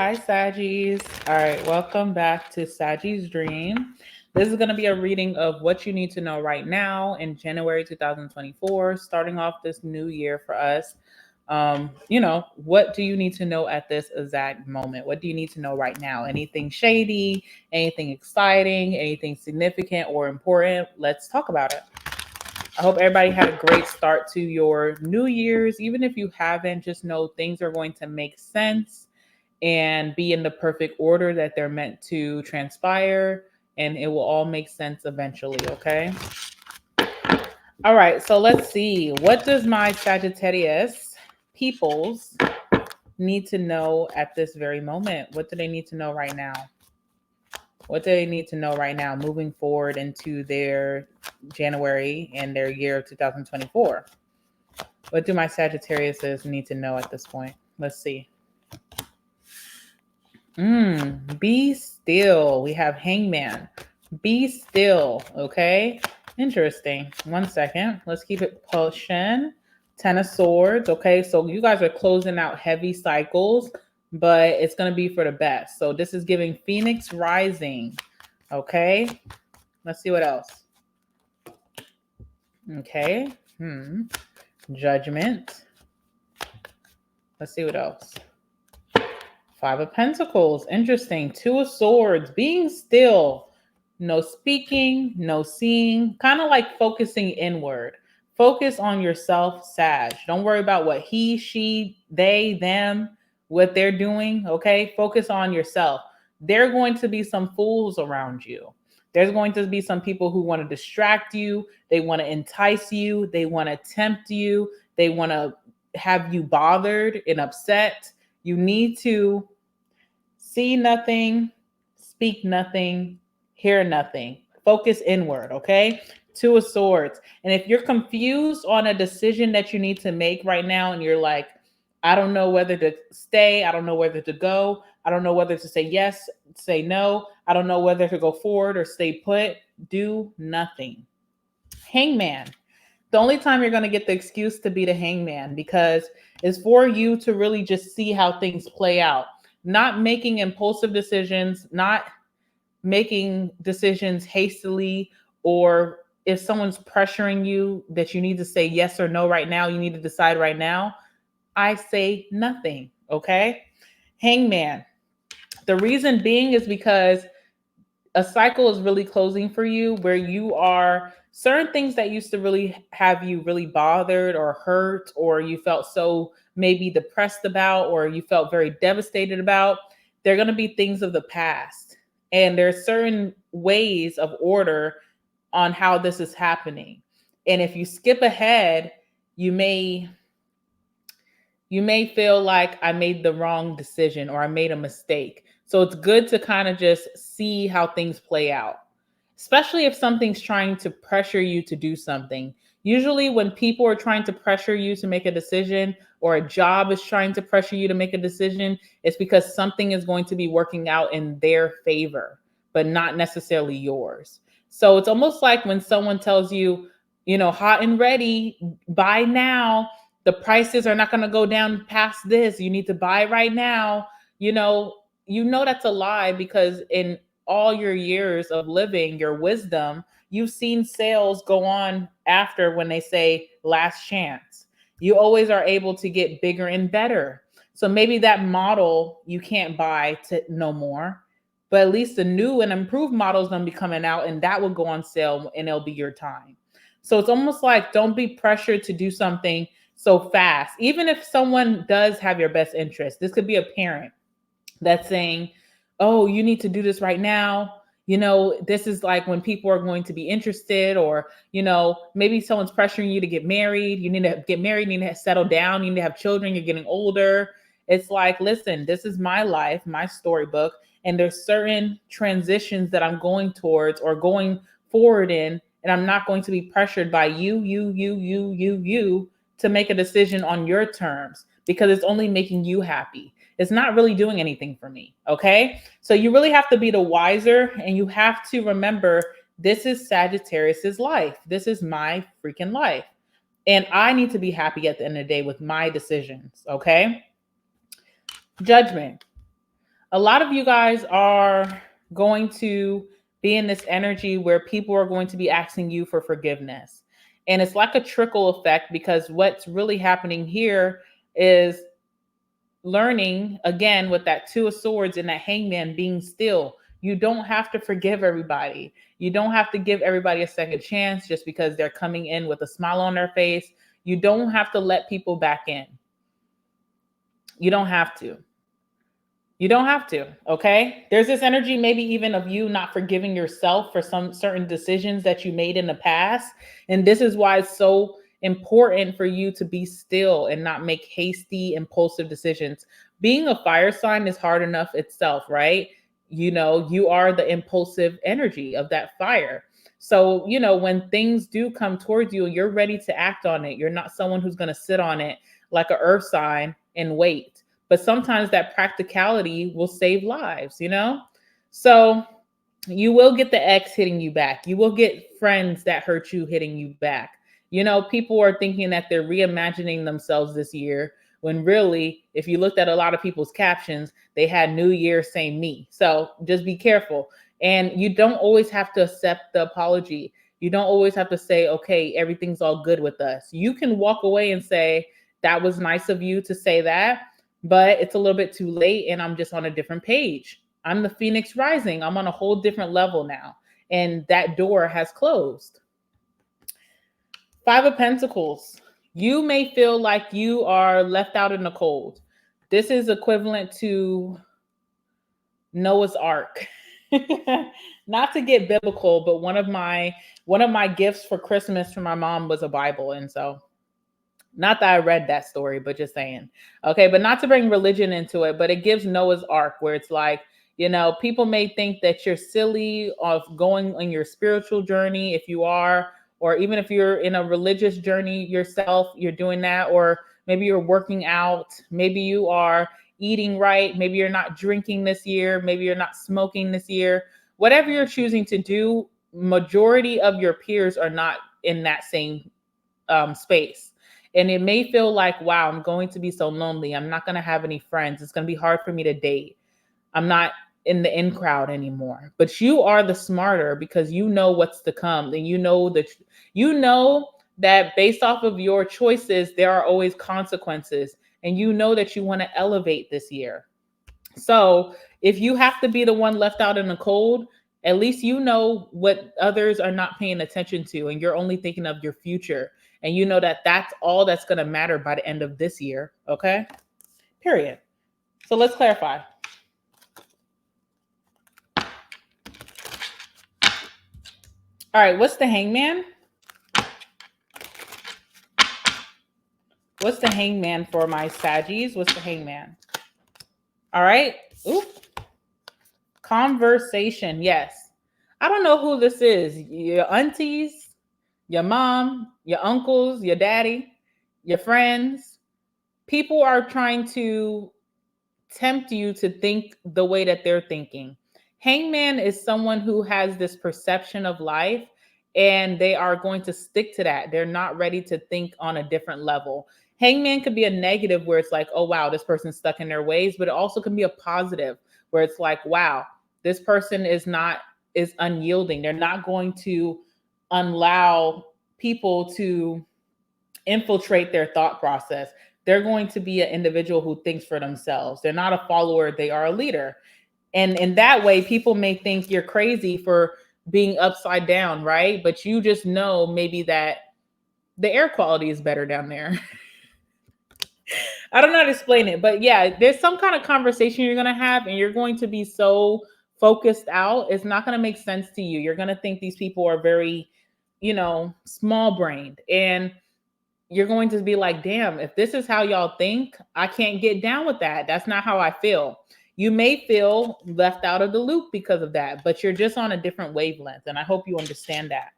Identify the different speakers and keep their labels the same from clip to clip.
Speaker 1: Hi, Saggies. All right, welcome back to Saggie's Dream. This is going to be a reading of what you need to know right now in January 2024, starting off this new year for us. What do you need to know at this exact moment? What do you need to know right now? Anything shady, anything exciting, anything significant or important? Let's talk about it. I hope everybody had a great start to your New Year's. Even if you haven't, just know things are going to make sense and be in the perfect order that they're meant to transpire, and it will all make sense eventually, okay? All right, so let's see. What does my Sagittarius peoples need to know at this very moment? What do they need to know right now? What do they need to know right now moving forward into their January and their year of 2024? What do my Sagittariuses need to know at this point? Let's see. Be still. We have Hangman. Be still. Okay. Interesting. 1 second. Let's keep it pushing. 10 of Swords. Okay. So you guys are closing out heavy cycles, but it's going to be for the best. So this is giving Phoenix Rising. Okay. Let's see what else. Okay. Judgment. Let's see what else. 5 of Pentacles. Interesting. 2 of Swords. Being still. No speaking, no seeing. Kind of like focusing inward. Focus on yourself, Sag. Don't worry about what he, she, they, them, what they're doing. Okay. Focus on yourself. There are going to be some fools around you. There's going to be some people who want to distract you. They want to entice you. They want to tempt you. They want to have you bothered and upset. You need to see nothing, speak nothing, hear nothing. Focus inward, okay? 2 of Swords. And if you're confused on a decision that you need to make right now and you're like, I don't know whether to stay, I don't know whether to go, I don't know whether to say yes, say no, I don't know whether to go forward or stay put, do nothing. Hangman. The only time you're going to get the excuse to be the hangman because it's for you to really just see how things play out, not making impulsive decisions, not making decisions hastily, or if someone's pressuring you that you need to say yes or no right now, you need to decide right now. I say nothing, okay? Hangman. The reason being is because a cycle is really closing for you where you are certain things that used to really have you really bothered or hurt, or you felt so maybe depressed about, or you felt very devastated about. They're going to be things of the past. And there's certain ways of order on how this is happening. And if you skip ahead, you may feel like I made the wrong decision or I made a mistake. So it's good to kind of just see how things play out, especially if something's trying to pressure you to do something. Usually, when people are trying to pressure you to make a decision, or a job is trying to pressure you to make a decision, it's because something is going to be working out in their favor, but not necessarily yours. So it's almost like when someone tells you, hot and ready, buy now, the prices are not going to go down past this. You need to buy right now. That's a lie, because in all your years of living, your wisdom, you've seen sales go on after when they say last chance. You always are able to get bigger and better. So maybe that model you can't buy to no more, but at least the new and improved models gonna be coming out, and that will go on sale and it'll be your time. So it's almost like, don't be pressured to do something so fast. Even if someone does have your best interest, this could be a parent that's saying, oh, you need to do this right now. This is like when people are going to be interested, or, maybe someone's pressuring you to get married. You need to get married, you need to settle down, you need to have children, you're getting older. It's like, listen, this is my life, my storybook, and there's certain transitions that I'm going towards or going forward in, and I'm not going to be pressured by you to make a decision on your terms, because it's only making you happy. It's not really doing anything for me. Okay. So you really have to be the wiser, and you have to remember, this is Sagittarius's life. This is my freaking life. And I need to be happy at the end of the day with my decisions. Okay. Judgment. A lot of you guys are going to be in this energy where people are going to be asking you for forgiveness. And it's like a trickle effect, because what's really happening here is learning again with that two of swords and that hangman being still. You don't have to forgive everybody. You don't have to give everybody a second chance just because they're coming in with a smile on their face. You don't have to let people back in. You don't have to. You don't have to, okay? There's this energy maybe even of you not forgiving yourself for some certain decisions that you made in the past. And this is why it's so important for you to be still and not make hasty, impulsive decisions. Being a fire sign is hard enough itself, right? You know, you are the impulsive energy of that fire. So, you know, when things do come towards you, you're ready to act on it. You're not someone who's going to sit on it like an earth sign and wait. But sometimes that practicality will save lives, you know? So you will get the ex hitting you back. You will get friends that hurt you hitting you back. You know, people are thinking that they're reimagining themselves this year, when really, if you looked at a lot of people's captions, they had New Year, same me. So just be careful. And you don't always have to accept the apology. You don't always have to say, okay, everything's all good with us. You can walk away and say, that was nice of you to say that, but it's a little bit too late and I'm just on a different page. I'm the Phoenix rising. I'm on a whole different level now. And that door has closed. Five of Pentacles. You may feel like you are left out in the cold. This is equivalent to Noah's Ark. Not to get biblical, but one of my gifts for Christmas from my mom was a Bible. And so, not that I read that story, but just saying. Okay, but not to bring religion into it, but it gives Noah's Ark, where it's like, you know, people may think that you're silly of going on your spiritual journey, if you are, or even if you're in a religious journey yourself, you're doing that, or maybe you're working out, maybe you are eating right, maybe you're not drinking this year, maybe you're not smoking this year. Whatever you're choosing to do, majority of your peers are not in that same space. And it may feel like, wow, I'm going to be so lonely. I'm not going to have any friends. It's going to be hard for me to date. I'm not in the in crowd anymore. But you are the smarter, because you know what's to come. And you know that based off of your choices, there are always consequences. And you know that you want to elevate this year. So if you have to be the one left out in the cold, at least you know what others are not paying attention to, and you're only thinking of your future. And you know that that's all that's going to matter by the end of this year. Okay? Period. So let's clarify. All right, what's the hangman? What's the hangman for my Saggies? What's the hangman? All right. Ooh. Conversation. Yes. I don't know who this is. Your aunties, your mom, your uncles, your daddy, your friends. People are trying to tempt you to think the way that they're thinking. Hangman is someone who has this perception of life, and they are going to stick to that. They're not ready to think on a different level. Hangman could be a negative, where it's like, oh, wow, this person's stuck in their ways, but it also can be a positive, where it's like, wow, this person is unyielding. They're not going to allow people to infiltrate their thought process. They're going to be an individual who thinks for themselves. They're not a follower, they are a leader. And in that way, people may think you're crazy for being upside down, right? But you just know maybe that the air quality is better down there. I don't know how to explain it, but yeah, there's some kind of conversation you're going to have, and you're going to be so focused out. It's not going to make sense to you. You're going to think these people are very, small brained. And you're going to be like, damn, if this is how y'all think, I can't get down with that. That's not how I feel. You may feel left out of the loop because of that, but you're just on a different wavelength. And I hope you understand that.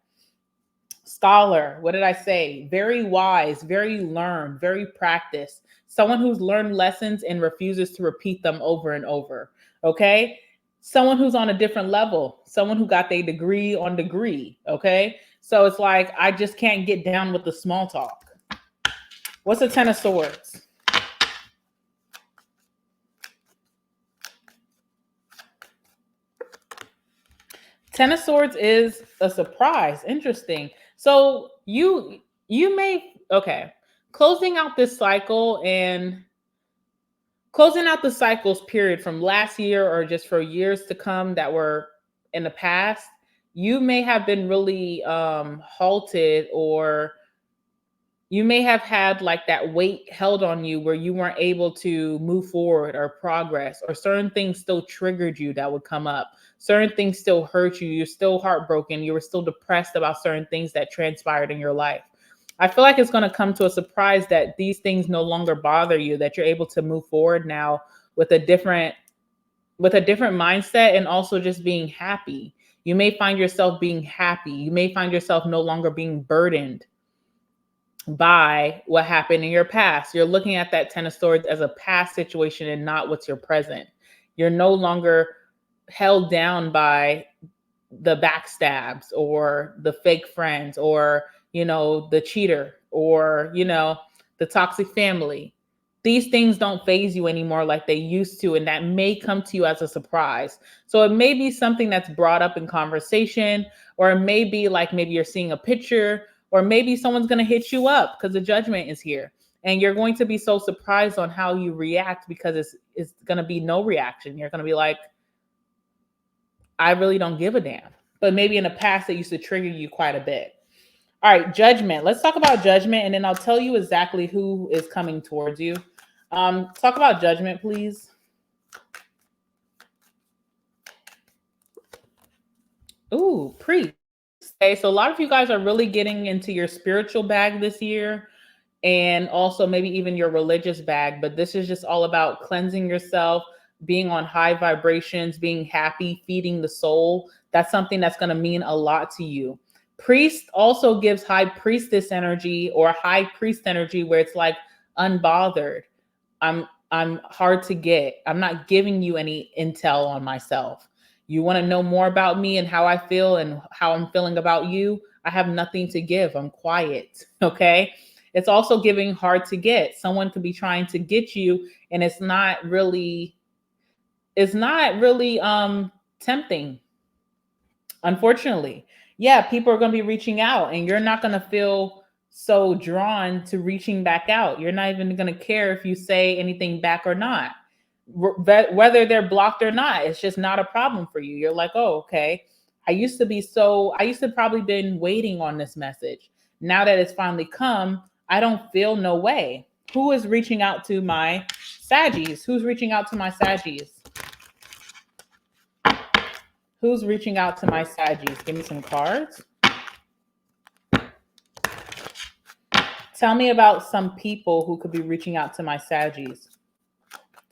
Speaker 1: Scholar, what did I say? Very wise, very learned, very practiced. Someone who's learned lessons and refuses to repeat them over and over. Okay? Someone who's on a different level. Someone who got their degree on degree. Okay? So it's like, I just can't get down with the small talk. What's the Ten of Swords? Ten of Swords is a surprise. Interesting. So you may okay. Closing out this cycle and closing out the cycles period from last year or just for years to come that were in the past, you may have been really halted, or you may have had like that weight held on you where you weren't able to move forward or progress, or certain things still triggered you that would come up. Certain things still hurt you. You're still heartbroken. You were still depressed about certain things that transpired in your life. I feel like it's going to come to a surprise that these things no longer bother you, that you're able to move forward now with a different mindset, and also just being happy. You may find yourself being happy. You may find yourself no longer being burdened by what happened in your past. You're looking at that Ten of Swords as a past situation and not what's your present. You're no longer held down by the backstabs or the fake friends, or, the cheater, or, the toxic family. These things don't phase you anymore like they used to, and that may come to you as a surprise. So it may be something that's brought up in conversation, or it may be like maybe you're seeing a picture, or maybe someone's going to hit you up because the judgment is here. And you're going to be so surprised on how you react, because it's going to be no reaction. You're going to be like, I really don't give a damn. But maybe in the past, it used to trigger you quite a bit. All right, judgment. Let's talk about judgment, and then I'll tell you exactly who is coming towards you. Talk about judgment, please. Ooh, priest. Okay, so a lot of you guys are really getting into your spiritual bag this year, and also maybe even your religious bag. But this is just all about cleansing yourself, being on high vibrations, being happy, feeding the soul. That's something that's going to mean a lot to you. Priest also gives high priestess energy, or high priest energy, where it's like unbothered. I'm hard to get. I'm not giving you any intel on myself. You want to know more about me and how I feel and how I'm feeling about you? I have nothing to give. I'm quiet. Okay? It's also giving hard to get. Someone could be trying to get you, and it's not really tempting. Unfortunately, yeah, people are going to be reaching out, and you're not going to feel so drawn to reaching back out. You're not even going to care if you say anything back or not. Whether they're blocked or not, it's just not a problem for you. You're like, oh, okay. I used to probably been waiting on this message. Now that it's finally come, I don't feel no way. Who is reaching out to my Saggies? Who's reaching out to my Saggies? Who's reaching out to my Saggies? Give me some cards. Tell me about some people who could be reaching out to my Saggies.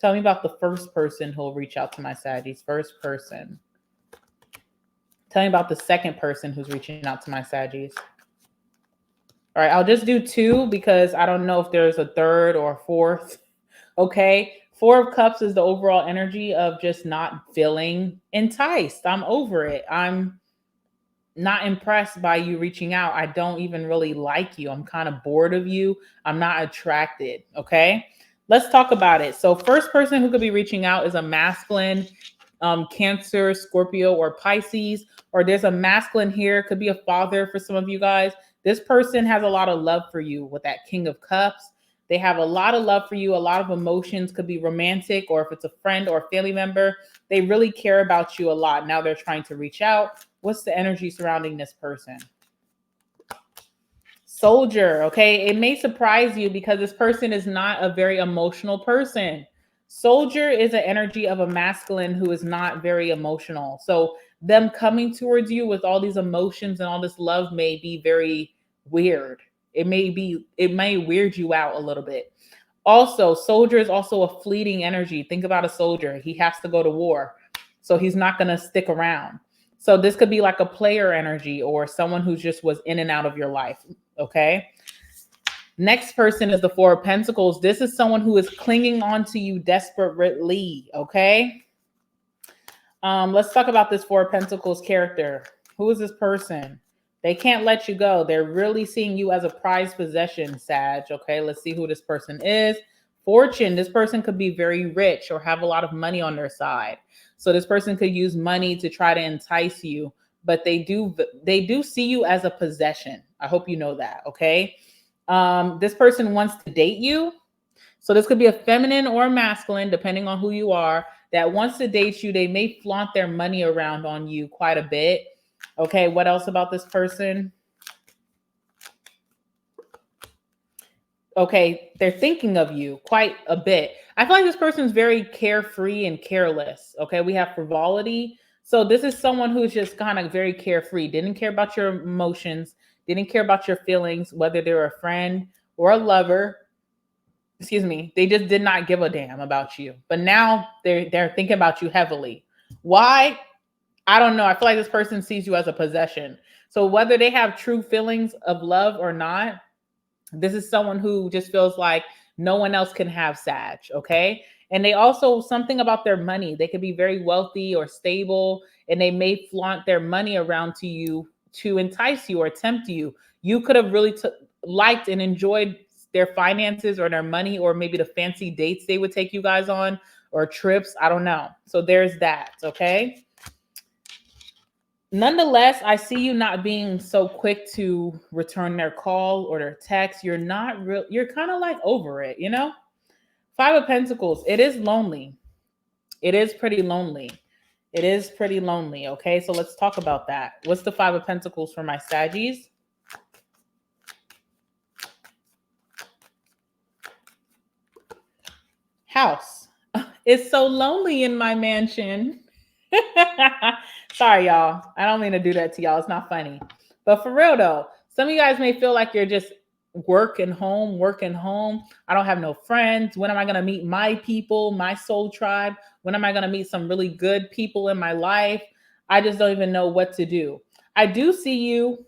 Speaker 1: Tell me about the first person who will reach out to my Saggies. First person. Tell me about the second person who's reaching out to my Saggies. All right, I'll just do two because I don't know if there's a third or a fourth. Okay. Four of Cups is the overall energy of just not feeling enticed. I'm over it. I'm not impressed by you reaching out. I don't even really like you. I'm kind of bored of you. I'm not attracted. Okay. Let's talk about it. So, first person who could be reaching out is a masculine, Cancer, Scorpio, or Pisces. Or there's a masculine here. Could be a father for some of you guys. This person has a lot of love for you with that King of Cups. They have a lot of love for you, a lot of emotions, could be romantic, or if it's a friend or a family member, they really care about you a lot. Now they're trying to reach out. What's the energy surrounding this person? Soldier, okay? It may surprise you because this person is not a very emotional person. Soldier is an energy of a masculine who is not very emotional. So them coming towards you with all these emotions and all this love may be very weird. It may weird you out a little bit. Also, soldier is also a fleeting energy. Think about a soldier. He has to go to war. So he's not going to stick around. So this could be like a player energy, or someone who just was in and out of your life. Okay. Next person is the Four of Pentacles. This is someone who is clinging on to you desperately. Okay. Let's talk about this Four of Pentacles character. Who is this person? They can't let you go. They're really seeing you as a prized possession, Sag. Okay, let's see who this person is. Fortune. This person could be very rich or have a lot of money on their side. So this person could use money to try to entice you. but they do see you as a possession. I hope you know that, okay? This person wants to date you. So this could be a feminine or a masculine, depending on who you are, that wants to date you. They may flaunt their money around on you quite a bit. Okay, what else about this person? Okay, they're thinking of you quite a bit. I feel like this person is very carefree and careless. Okay, we have frivolity. So this is someone who's just kind of very carefree, didn't care about your emotions, didn't care about your feelings, whether they're a friend or a lover. Excuse me, they just did not give a damn about you. But now they're thinking about you heavily. Why? I don't know. I feel like this person sees you as a possession. So whether they have true feelings of love or not, this is someone who just feels like no one else can have Sag, okay? And they also, something about their money, they could be very wealthy or stable, and they may flaunt their money around to you to entice you or tempt you. You could have really liked and enjoyed their finances or their money, or maybe the fancy dates they would take you guys on, or trips. I don't know. So there's that, okay? Nonetheless, I see you not being so quick to return their call or their text. You're not real. You're kind of like over it, you know? Five of Pentacles. It is lonely. It is pretty lonely. It is pretty lonely. Okay, so let's talk about that. What's the Five of Pentacles for my Saggies? House. It's so lonely in my mansion. Sorry, y'all. I don't mean to do that to y'all. It's not funny. But for real, though, some of you guys may feel like you're just working home, working home. I don't have no friends. When am I going to meet my people, my soul tribe? When am I going to meet some really good people in my life? I just don't even know what to do. I do see you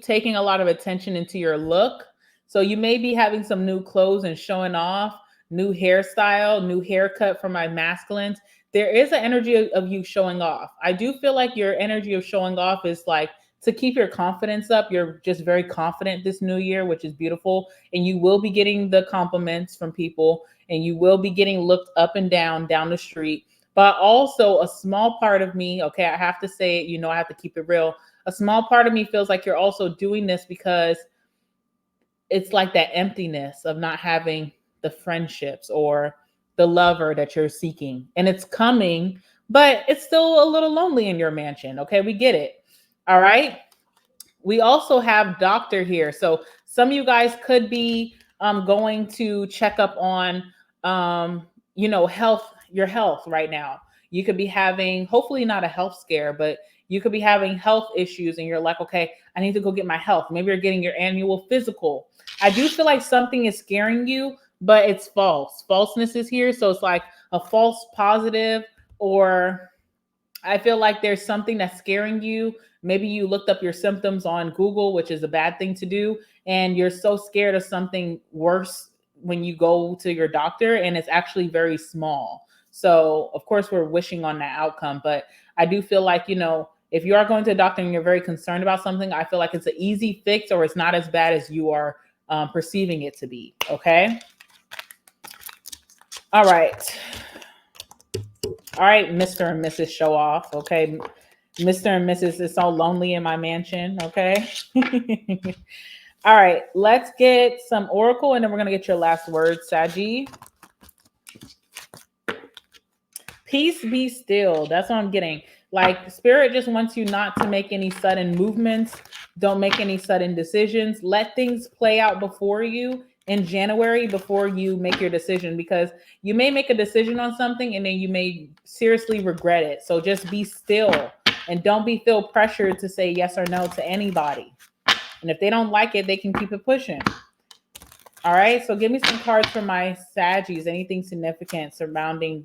Speaker 1: taking a lot of attention into your look. So you may be having some new clothes and showing off, new hairstyle, new haircut for my masculines. There is an energy of you showing off. I do feel like your energy of showing off is like to keep your confidence up. You're just very confident this new year, which is beautiful. And you will be getting the compliments from people, and you will be getting looked up and down the street. But also a small part of me, okay, I have to say it, I have to keep it real. A small part of me feels like you're also doing this because it's like that emptiness of not having the friendships or the lover that you're seeking. And it's coming, but it's still a little lonely in your mansion. Okay, we get it. All right. We also have doctor here. So some of you guys could be going to check up on your health right now. You could be having, hopefully not a health scare, but you could be having health issues and you're like, okay, I need to go get my health. Maybe you're getting your annual physical. I do feel like something is scaring you, but it's false. Falseness is here. So it's like a false positive, or I feel like there's something that's scaring you. Maybe you looked up your symptoms on Google, which is a bad thing to do. And you're so scared of something worse when you go to your doctor, and it's actually very small. So of course we're wishing on that outcome, but I do feel like, if you are going to a doctor and you're very concerned about something, I feel like it's an easy fix, or it's not as bad as you are perceiving it to be. Okay. All right. All right, Mr. and Mrs. Show Off. Okay. Mr. and Mrs. It's so lonely in my mansion. Okay. All right. Let's get some oracle, and then we're going to get your last word, Saji. Peace, be still. That's what I'm getting. Like, spirit just wants you not to make any sudden movements. Don't make any sudden decisions. Let things play out before you in January before you make your decision, because you may make a decision on something and then you may seriously regret it. So just be still and don't feel pressured to say yes or no to anybody. And if they don't like it, they can keep it pushing. All right. So give me some cards for my Saggies. Anything significant surrounding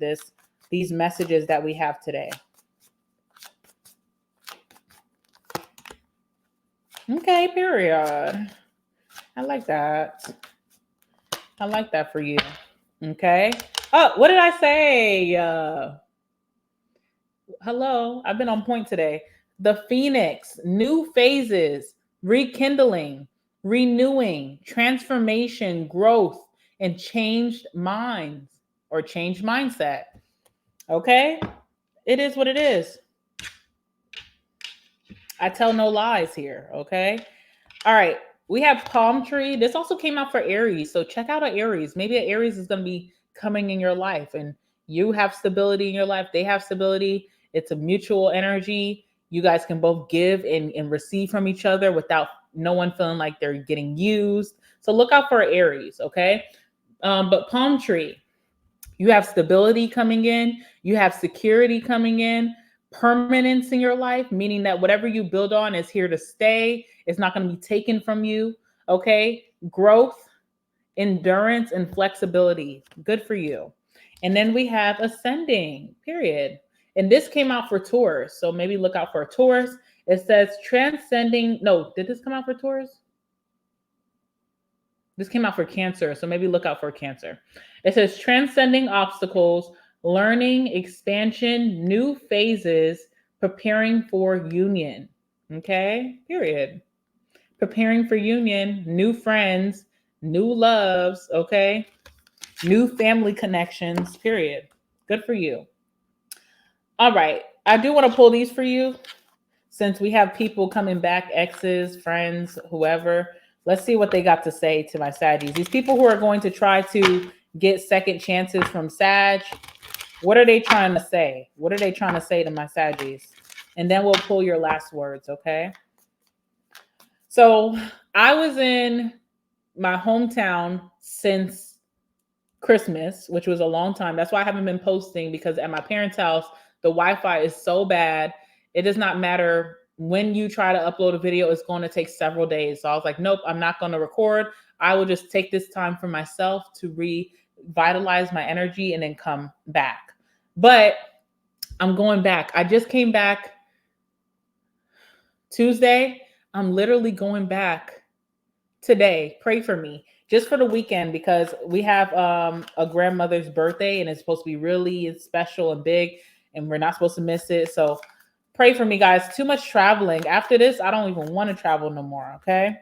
Speaker 1: these messages that we have today. Okay, period. I like that. I like that for you. Okay. Oh, what did I say? Hello. I've been on point today. The Phoenix, new phases, rekindling, renewing, transformation, growth, and changed minds or changed mindset. Okay. It is what it is. I tell no lies here, okay? All right. We have palm tree. This also came out for Aries. So check out an Aries. Maybe an Aries is going to be coming in your life and you have stability in your life. They have stability. It's a mutual energy. You guys can both give and receive from each other without no one feeling like they're getting used. So look out for Aries, okay? But palm tree, you have stability coming in, you have security coming in, permanence in your life, meaning that whatever you build on is here to stay. It's not going to be taken from you. Okay. Growth, endurance, and flexibility. Good for you. And then we have ascending, period. And this came out for Taurus. So maybe look out for a Taurus. It says transcending. No, did this come out for Taurus? This came out for Cancer, so maybe look out for Cancer. It says transcending obstacles, learning, expansion, new phases, preparing for union. Okay, period. Preparing for union, new friends, new loves, okay? New family connections, period. Good for you. All right, I do want to pull these for you since we have people coming back, exes, friends, whoever. Let's see what they got to say to my Saggies. These people who are going to try to get second chances from Sag, what are they trying to say? What are they trying to say to my Saggies? And then we'll pull your last words, okay? So I was in my hometown since Christmas, which was a long time. That's why I haven't been posting, because at my parents' house, the Wi-Fi is so bad. It does not matter when you try to upload a video, it's going to take several days. So I was like, nope, I'm not going to record. I will just take this time for myself to revitalize my energy and then come back. But I'm going back. I just came back Tuesday. I'm literally going back today. Pray for me just for the weekend, because we have a grandmother's birthday and it's supposed to be really special and big and we're not supposed to miss it. So pray for me, guys. Too much traveling. After this, I don't even want to travel no more, okay?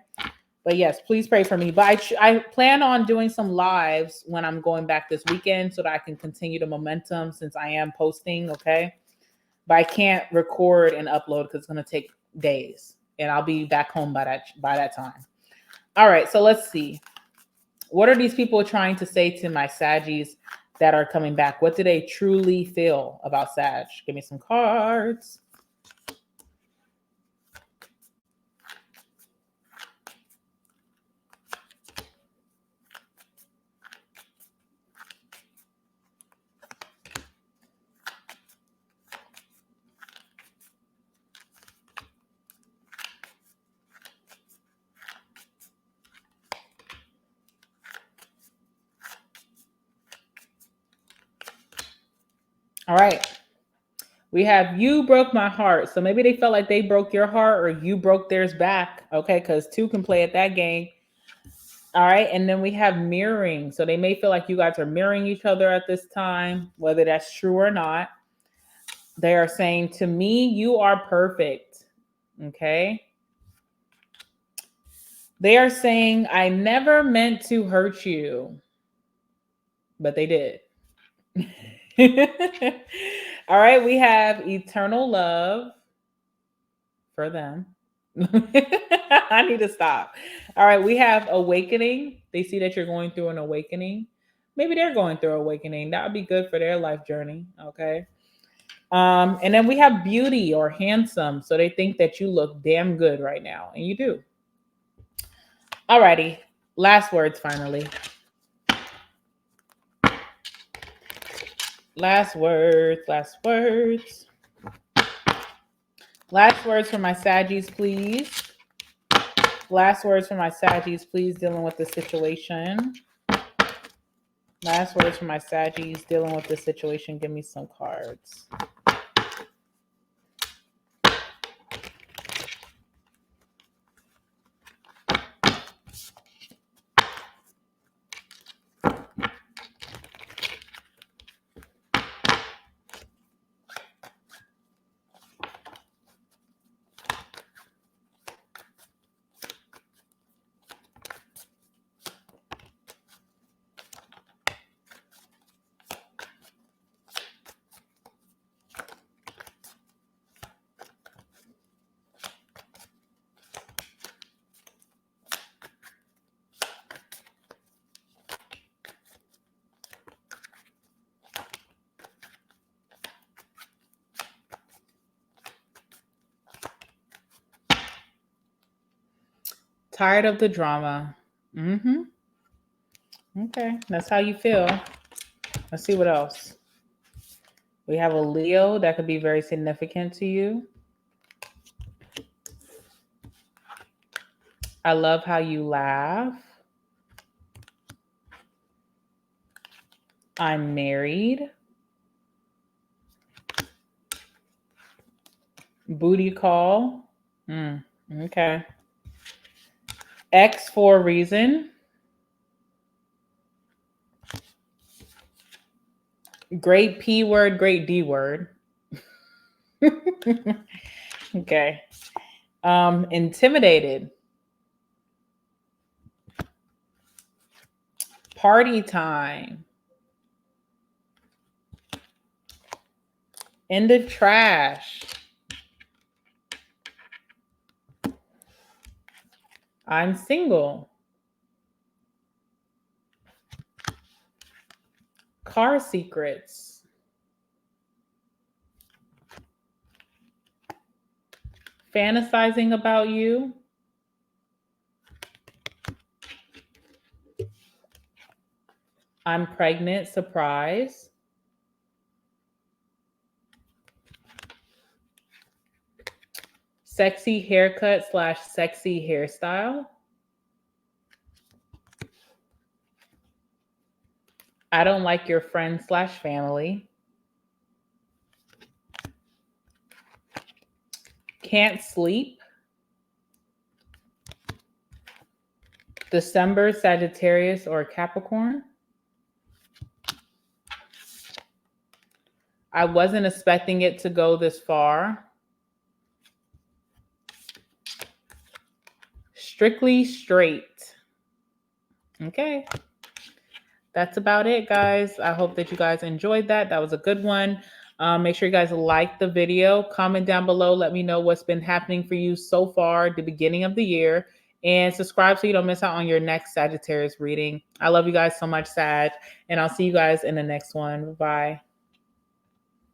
Speaker 1: But yes, please pray for me. But I plan on doing some lives when I'm going back this weekend so that I can continue the momentum since I am posting, okay? But I can't record and upload because it's going to take days and I'll be back home by that time. All right, so let's see. What are these people trying to say to my Saggies that are coming back? What do they truly feel about Sag? Give me some cards. All right. We have you broke my heart. So maybe they felt like they broke your heart or you broke theirs back. Okay, because two can play at that game. All right. And then we have mirroring. So they may feel like you guys are mirroring each other at this time, whether that's true or not. They are saying, to me, you are perfect. Okay. They are saying, I never meant to hurt you, but they did. All right. We have eternal love for them. I need to stop. All right, we have awakening. They see that you're going through an awakening. Maybe they're going through awakening. That would be good for their life journey. Okay. And then we have beauty or handsome. So they think that you look damn good right now, and you do. All righty. Last words finally. Last words. Last words. Last words for my Saggies, please. Last words for my Saggies, please, dealing with the situation. Last words for my Saggies dealing with this situation. Give me some cards. Tired of the drama. Mm-hmm. Okay, that's how you feel. Let's see what else. We have a Leo that could be very significant to you. I love how you laugh. I'm married. Booty call. Okay. X for a reason. Great P word, great D word. Okay. Intimidated. Party time. In the trash. I'm single. Car secrets. Fantasizing about you. I'm pregnant. Surprise. Sexy haircut / sexy hairstyle. I don't like your friend / family. Can't sleep. December, Sagittarius or Capricorn. I wasn't expecting it to go this far. Strictly straight. Okay. That's about it, guys. I hope that you guys enjoyed that. That was a good one. Make sure you guys like the video. Comment down below. Let me know what's been happening for you so far, the beginning of the year. And subscribe so you don't miss out on your next Sagittarius reading. I love you guys so much, Sag. And I'll see you guys in the next one. Bye.